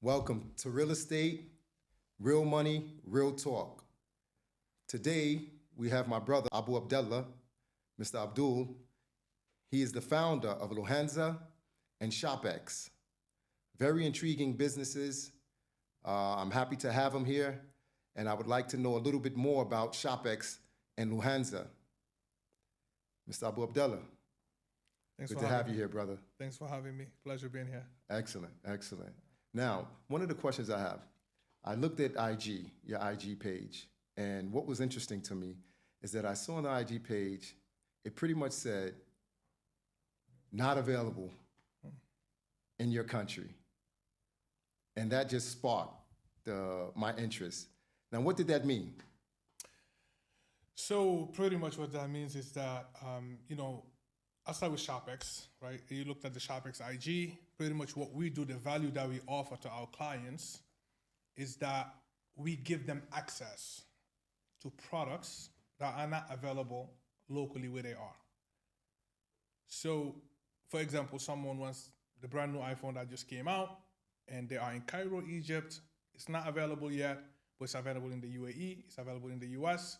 Welcome to Real Estate, Real Money, Real Talk. Today, we have my brother, Abu Abdullah, Mr. Abdul. He is the founder of Luhanza and ShopX. Very intriguing businesses. I'm happy to have him here, and I would like to know a little bit more about ShopX and Luhanza. Mr. Abu Abdullah, good to have you here, brother. Thanks for having me. Pleasure being here. Excellent, excellent. Now, one of the questions I have, I looked at IG, your IG page, and what was interesting to me is that I saw on the IG page, it pretty much said, not available in your country. And that just sparked my interest. Now, what did that mean? So pretty much what that means is that, I'll start with ShopX, right? You looked at the ShopX IG. Pretty much what we do, the value that we offer to our clients is that we give them access to products that are not available locally where they are. So, for example, someone wants the brand new iPhone that just came out and they are in Cairo, Egypt. It's not available yet, but it's available in the UAE, it's available in the US,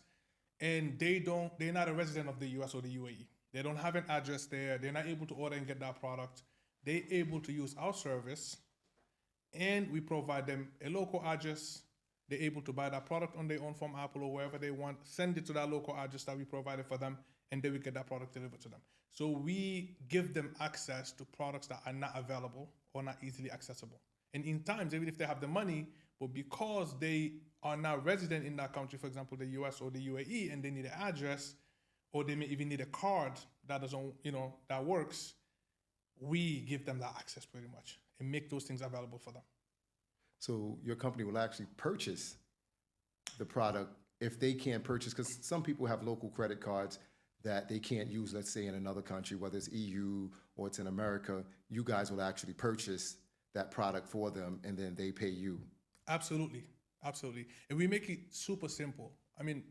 and they're not a resident of the US or the UAE. They don't have an address there. They're not able to order and get that product. They're able to use our service, and we provide them a local address. They're able to buy that product on their own from Apple or wherever they want, send it to that local address that we provided for them, and then we get that product delivered to them. So we give them access to products that are not available or not easily accessible. And in times, even if they have the money, but because they are now resident in that country, for example, the US or the UAE, and they need an address, or they may even need a card that doesn't, that works, we give them that access pretty much and make those things available for them. So your company will actually purchase the product if they can't purchase, because some people have local credit cards that they can't use, let's say in another country, whether it's EU or it's in America. You guys will actually purchase that product for them and then they pay you. Absolutely, absolutely. And we make it super simple. I mean,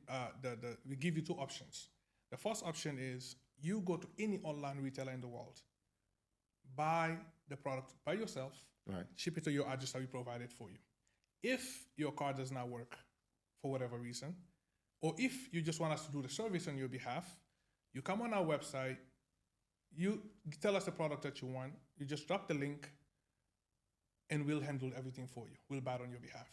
we give you two options. The first option is you go to any online retailer in the world, buy the product by yourself, right, ship it to your address that we provided for you. If your card does not work for whatever reason, or if you just want us to do the service on your behalf, you come on our website, you tell us the product that you want, you just drop the link, and we'll handle everything for you. We'll buy it on your behalf.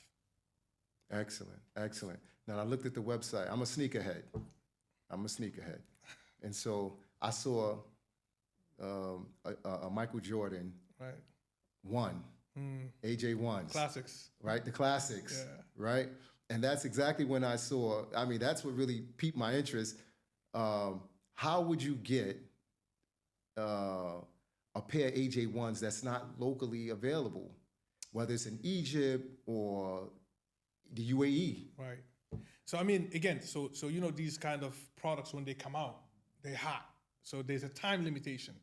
Excellent, excellent. Now, I looked at the website. I'm a sneakerhead. And so I saw a Michael Jordan, right, 1, AJ 1s. Classics. Right, the classics, yeah, right? And that's exactly when I saw, that's what really piqued my interest. How would you get a pair of AJ 1s that's not locally available, whether it's in Egypt or the UAE? Right. So again, so these kind of products, when they come out, they're hot. So there's a time limitation,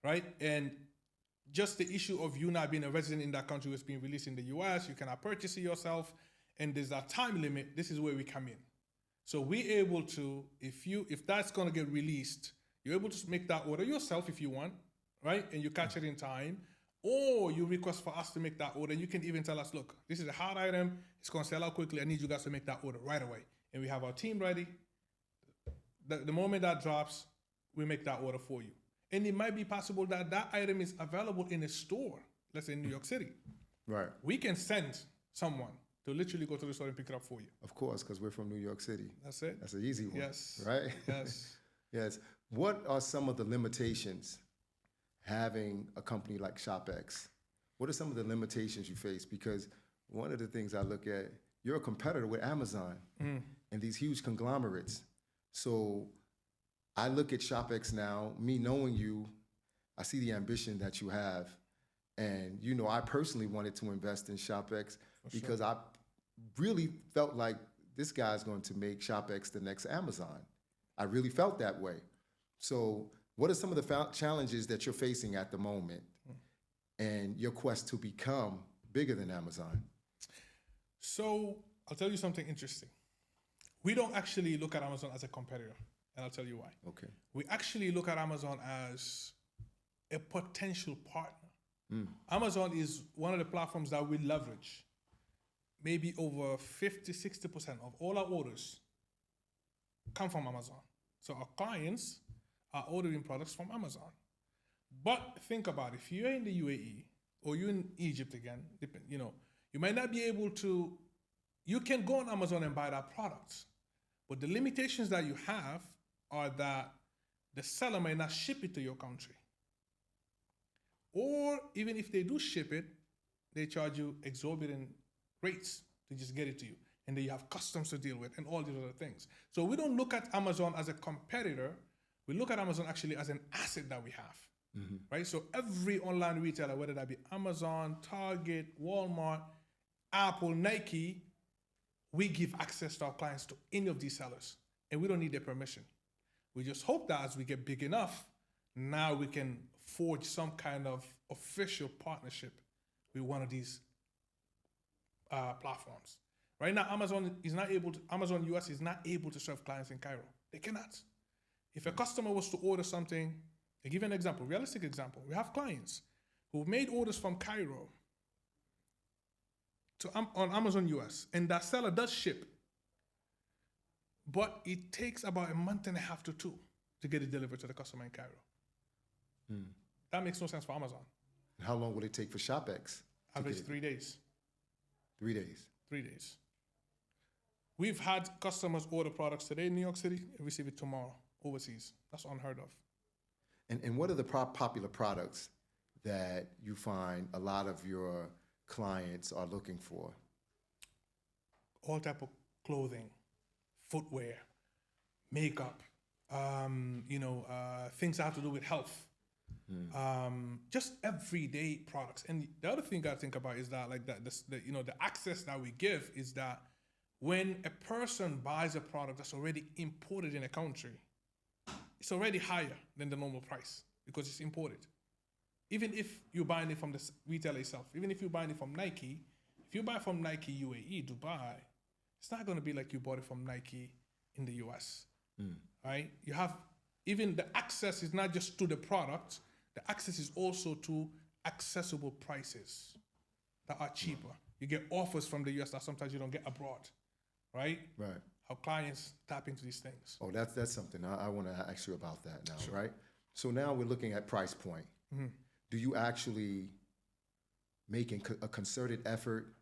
right? And just the issue of you not being a resident in that country was being released in the US, you cannot purchase it yourself, and there's that time limit. This is where we come in. So we're able to, if that's gonna get released, you're able to make that order yourself if you want, right? And you catch it in time, or you request for us to make that order. You can even tell us, look, this is a hot item. It's going to sell out quickly. I need you guys to make that order right away. And we have our team ready. The moment that drops, we make that order for you. And it might be possible that that item is available in a store, let's say in New York City. Right. We can send someone to literally go to the store and pick it up for you. Of course, because we're from New York City. That's it. That's an easy one. Yes. Right? Yes. Yes. What are some of the limitations having a company like ShopX? What are some of the limitations you face? Because one of the things I look at, you're a competitor with Amazon and these huge conglomerates. So I look at ShopX now, me knowing you, I see the ambition that you have. And I personally wanted to invest in ShopX because I really felt like this guy's going to make ShopX the next Amazon. I really felt that way. So what are some of the challenges that you're facing at the moment and your quest to become bigger than Amazon? So I'll tell you something interesting. We don't actually look at Amazon as a competitor, and I'll tell you why. Okay. We actually look at Amazon as a potential partner. Amazon is one of the platforms that we leverage. Maybe over 50-60% of all our orders come from Amazon. So our clients are ordering products from Amazon. But think about it, if you're in the UAE or you're in Egypt again, you might not be able to, you can go on Amazon and buy that product. But the limitations that you have are that the seller might not ship it to your country. Or even if they do ship it, they charge you exorbitant rates to just get it to you. And then you have customs to deal with and all these other things. So we don't look at Amazon as a competitor. We look at Amazon actually as an asset that we have, right? So every online retailer, whether that be Amazon, Target, Walmart, Apple, Nike, we give access to our clients to any of these sellers. And we don't need their permission. We just hope that as we get big enough, now we can forge some kind of official partnership with one of these platforms. Right now, Amazon US is not able to serve clients in Cairo. They cannot. If a customer was to order something, I give you an example, realistic example. We have clients who've made orders from Cairo on Amazon US, and that seller does ship, but it takes about a month and a half to 2 to get it delivered to the customer in Cairo. That makes no sense for Amazon. How long will it take for ShopX? Average 3 days. 3 days. 3 days. We've had customers order products today in New York City and receive it tomorrow overseas. That's unheard of. And what are the popular products that you find a lot of your clients are looking for? All type of clothing, footwear, makeup, things that have to do with health. Just everyday products. And the other thing you got to think about is that the access that we give is that when a person buys a product that's already imported in a country, it's already higher than the normal price because it's imported. Even if you're buying it from the retailer itself, even if you're buying it from Nike, if you buy from Nike UAE, Dubai, it's not going to be like you bought it from Nike in the US, right? You have, even the access is not just to the product, the access is also to accessible prices that are cheaper. You get offers from the US that sometimes you don't get abroad, right? Right. Our clients tap into these things. Oh, that's something. I want to ask you about that now, right? So now we're looking at price point. Do you actually make a concerted effort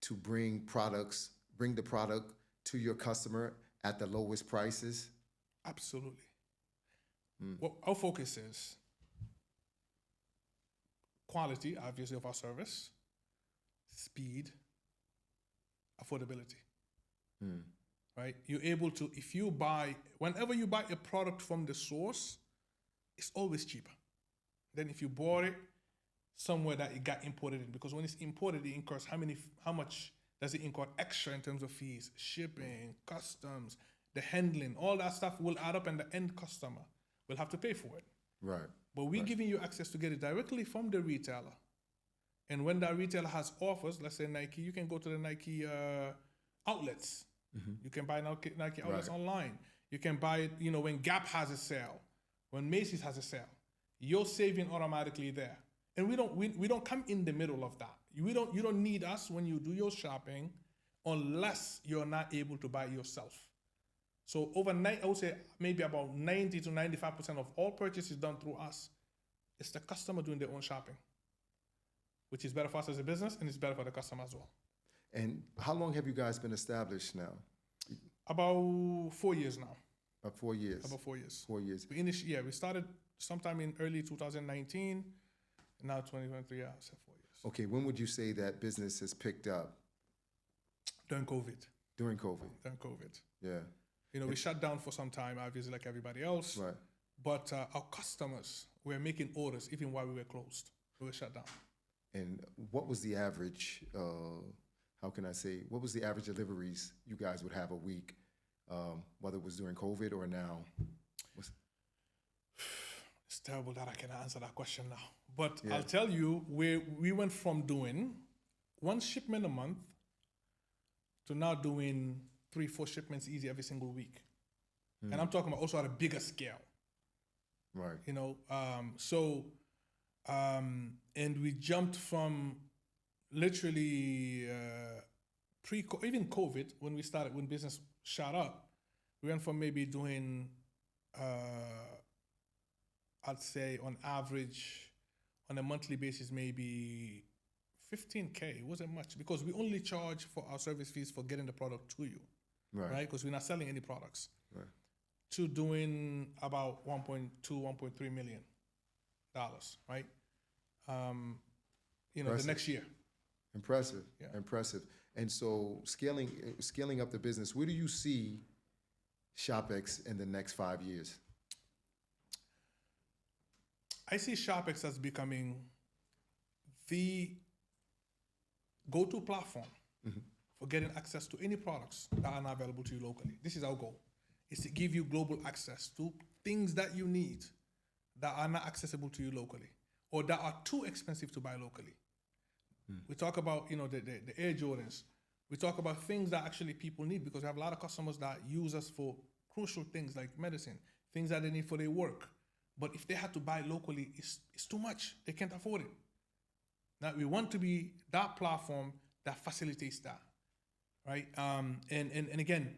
to bring the product to your customer at the lowest prices? Absolutely. What our focus is quality, obviously, of our service, speed, affordability. Right? You're able to, whenever you buy a product from the source, it's always cheaper than if you bought it somewhere that it got imported in. Because when it's imported, it incurs how much does it incur extra in terms of fees, shipping, customs, the handling, all that stuff will add up and the end customer will have to pay for it. Right. But we're giving you access to get it directly from the retailer. And when that retailer has offers, let's say Nike, you can go to the Nike outlets. You can buy Nike outlets online. You can buy it, when Gap has a sale, when Macy's has a sale, you're saving automatically there. And we don't come in the middle of that. You don't need us when you do your shopping unless you're not able to buy yourself. So overnight, I would say maybe about 90 to 95% of all purchases done through us, it's the customer doing their own shopping, which is better for us as a business and it's better for the customer as well. And how long have you guys been established now? About 4 years now. About 4 years. About 4 years. 4 years. We started sometime in early 2019. Now 2023, I said 4 years. Okay, when would you say that business has picked up? During COVID. During COVID. During COVID. Yeah. We shut down for some time, obviously, like everybody else. Right. But our customers were making orders even while we were closed. We were shut down. And what was the average, what was the average deliveries you guys would have a week, whether it was during COVID or now? It's terrible that I cannot answer that question now. But I'll tell you, we went from doing 1 shipment a month to now doing 3-4 shipments easy every single week. And I'm talking about also at a bigger scale. Right. So And we jumped from literally even COVID, when business shot up, we went from maybe doing, I'd say on average, on a monthly basis, maybe 15K. It wasn't much because we only charge for our service fees for getting the product to you, right? Because we're not selling any products. Right. To doing about 1.2, 1.3 million dollars, right? The next year. Impressive, Yeah. impressive. And so scaling up the business, where do you see ShopX in the next 5 years? I see ShopX as becoming the go-to platform for getting access to any products that are not available to you locally. This is our goal, is to give you global access to things that you need that are not accessible to you locally or that are too expensive to buy locally. We talk about, the Air Jordans. We talk about things that actually people need because we have a lot of customers that use us for crucial things like medicine, things that they need for their work. But if they had to buy locally, it's too much. They can't afford it. Now, we want to be that platform that facilitates that, right? And again,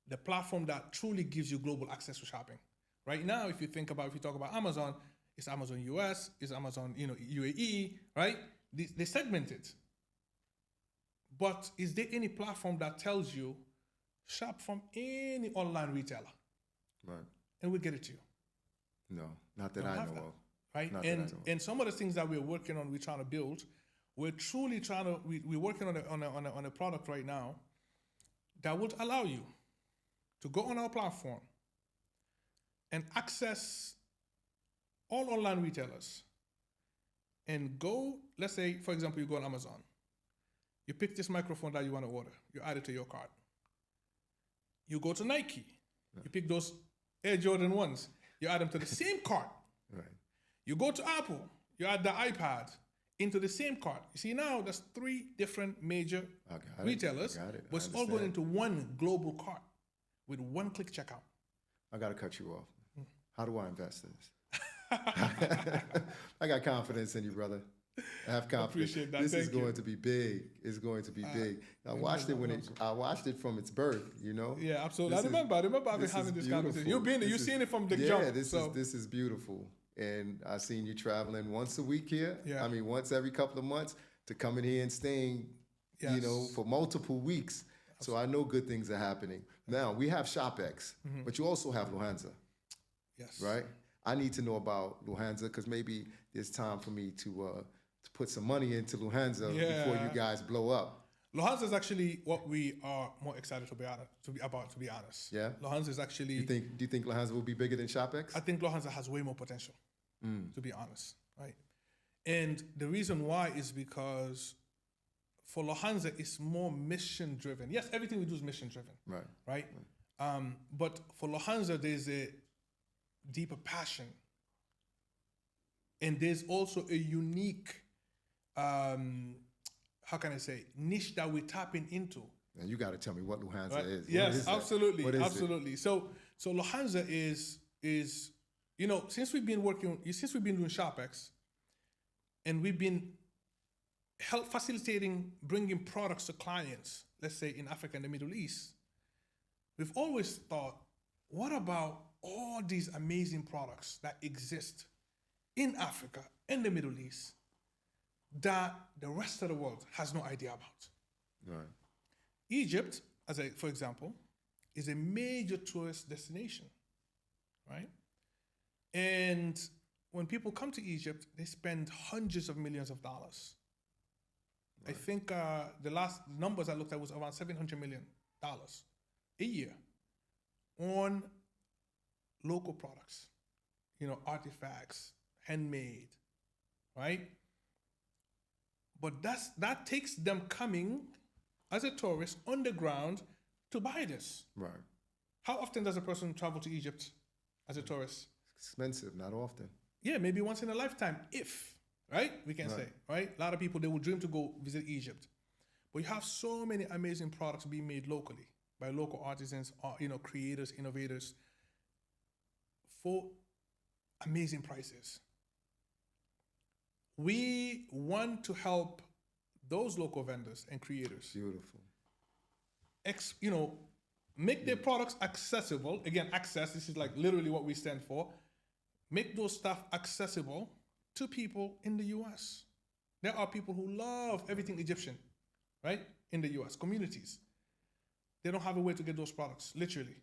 the platform that truly gives you global access to shopping. Right now, if you talk about Amazon, it's Amazon US, it's Amazon, UAE, right? They segment it. But is there any platform that tells you, shop from any online retailer? Right. And we'll get it to you. No, not that I know of. Right? And some of the things that we're working on, we're trying to build, we're working on a product right now that would allow you to go on our platform and access all online retailers and go, let's say, for example, you go on Amazon. You pick this microphone that you want to order. You add it to your cart. You go to Nike. You pick those Air Jordan 1s. You add them to the same cart. Right. You go to Apple. You add the iPad into the same cart. You see now there's 3 different major retailers, but it's all going into one global cart with one-click checkout. I got to cut you off. How do I invest in this? I got confidence in you, brother. I have confidence. Appreciate that. This is going to be big. It's going to be big. I watched it from its birth, Yeah, absolutely. I remember having this conversation. You've seen it from the jump. Yeah, this is beautiful. And I've seen you traveling once a week here. Yeah. I mean, once every couple of months to coming here and staying, for multiple weeks. So I know good things are happening. Now, we have ShopX, but you also have Luhanza. Yes. Right? I need to know about Luhanza because maybe there's time for me to put some money into Luhanza before you guys blow up. Luhanza is actually what we are more excited to be honest. Yeah? Luhanza is actually... Do you think Luhanza will be bigger than ShopX? I think Luhanza has way more potential, to be honest, right? And the reason why is because for Luhanza, it's more mission-driven. Yes, everything we do is mission-driven, right? But for Luhanza, there's a deeper passion. And there's also a unique, niche that we're tapping into. And you got to tell me what Luhanza is. Yes, absolutely, what is absolutely. It? So Luhanza is since we've been doing ShopX, and we've been facilitating bringing products to clients, let's say in Africa and the Middle East, we've always thought, what about all these amazing products that exist in Africa and the Middle East that the rest of the world has no idea about? Right. Egypt, for example, is a major tourist destination, right? And when people come to Egypt, they spend hundreds of millions of dollars. Right. I think the last numbers I looked at was around $700 million a year on local products, artifacts, handmade, right? But that takes them coming as a tourist on the ground to buy this. Right. How often does a person travel to Egypt as a tourist? Expensive, not often. Yeah, maybe once in a lifetime, right? We can say, right? A lot of people, they will dream to go visit Egypt. But you have so many amazing products being made locally by local artisans, creators, innovators, for amazing prices. We want to help those local vendors and creators, Beautiful. make their products accessible. Again, access, this is like literally what we stand for. Make those stuff accessible to people in the US. There are people who love everything Egyptian, right? In the US, communities. They don't have a way to get those products, literally.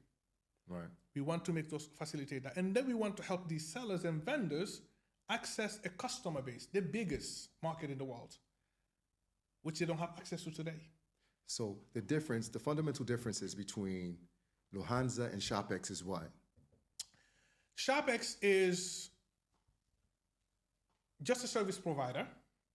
Right. We want to make those, facilitate that. And then we want to help these sellers and vendors access a customer base, the biggest market in the world, which they don't have access to today. So the fundamental differences between Luhanza and ShopX is what? ShopX is just a service provider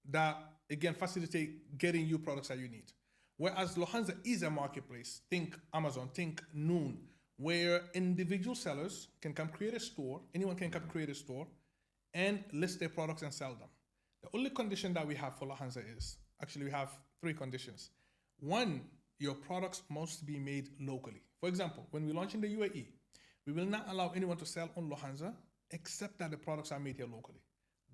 that, again, facilitate getting you products that you need. Whereas Luhanza is a marketplace, think Amazon, think Noon, where individual sellers can come create a store, anyone can come create a store, and list their products and sell them. The only condition that we have for Luhanza is, actually we have 3 conditions. 1, your products must be made locally. For example, when we launch in the UAE, we will not allow anyone to sell on Luhanza except that the products are made here locally.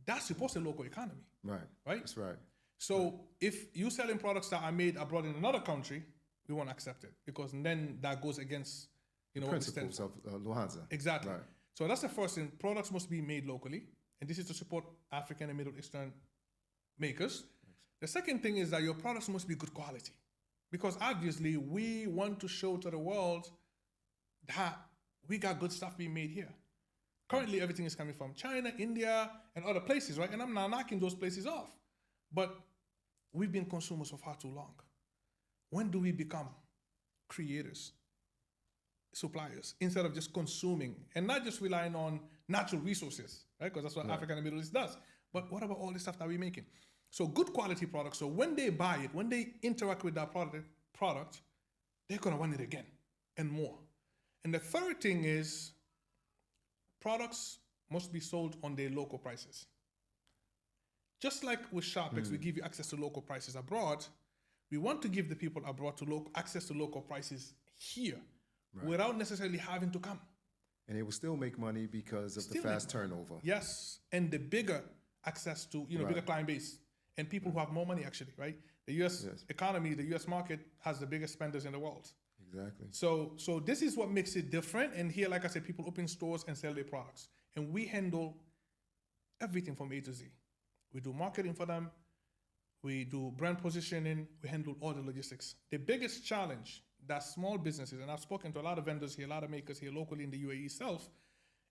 That's supposed to be a local economy. Right. Right? That's right. So if you selling products that are made abroad in another country, we won't accept it because then that goes against Principles of Luhanza. Exactly. Right. So that's the first thing. Products must be made locally, and this is to support African and Middle Eastern makers. The second thing is that your products must be good quality, because obviously we want to show to the world that we got good stuff being made here. Currently, everything is coming from China, India, and other places, right? And I'm not knocking those places off, but we've been consumers for far too long. When do we become creators, suppliers, instead of just consuming and not just relying on natural resources, right? Because that's what Africa and the Middle East does. But what about all the stuff that we're making? So good quality products. So when they buy it, when they interact with that product, they're gonna want it again and more. And the third thing is products must be sold on their local prices. Just like with ShopX, we give you access to local prices abroad. We want to give the people abroad access to local prices here, without necessarily having to come. And it will still make money because of the fast turnover. Yes, and the bigger access to bigger client base and people who have more money actually, right? The U.S. economy, the U.S. market has the biggest spenders in the world. Exactly. So this is what makes it different. And here, like I said, people open stores and sell their products, and we handle everything from A to Z. We do marketing for them. We do brand positioning. We handle all the logistics. The biggest challenge that small businesses, and I've spoken to a lot of vendors here, a lot of makers here locally in the UAE itself,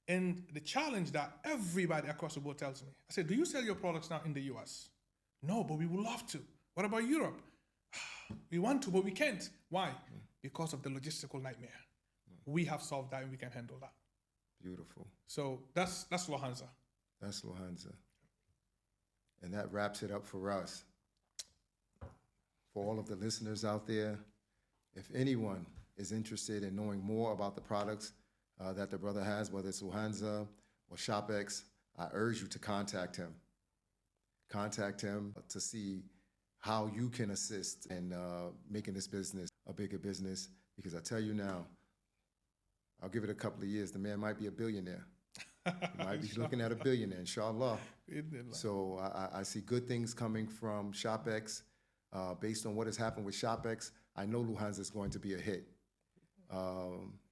and the challenge that everybody across the board tells me, I said, do you sell your products now in the US? No, but we would love to. What about Europe? We want to, but we can't. Why? Because of the logistical nightmare. We have solved that and we can handle that. Beautiful. So that's Luhanza. That's Luhanza. And that wraps it up for us. For all of the listeners out there, if anyone is interested in knowing more about the products that the brother has, whether it's Luhanza or ShopX, I urge you to contact him. Contact him to see how you can assist in making this business a bigger business. Because I tell you now, I'll give it a couple of years, the man might be a billionaire. He might be looking at a billionaire, inshallah. So I see good things coming from ShopX. Based on what has happened with ShopX, I know Luhanza is going to be a hit.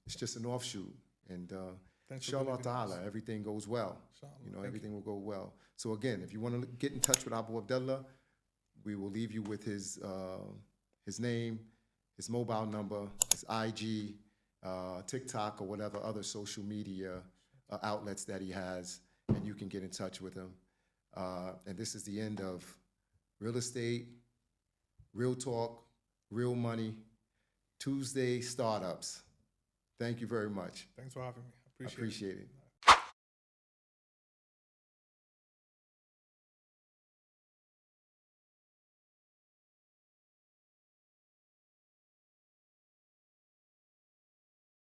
It's just an offshoot. And inshallah ta'ala, everything goes well. Everything will go well. So again, if you want to get in touch with Abu Abdullah, we will leave you with his name, his mobile number, his IG, TikTok, or whatever other social media outlets that he has, and you can get in touch with him. And this is the end of Real Estate, Real Talk, Real Money, Tuesday Startups. Thank you very much. Thanks for having me. I appreciate it.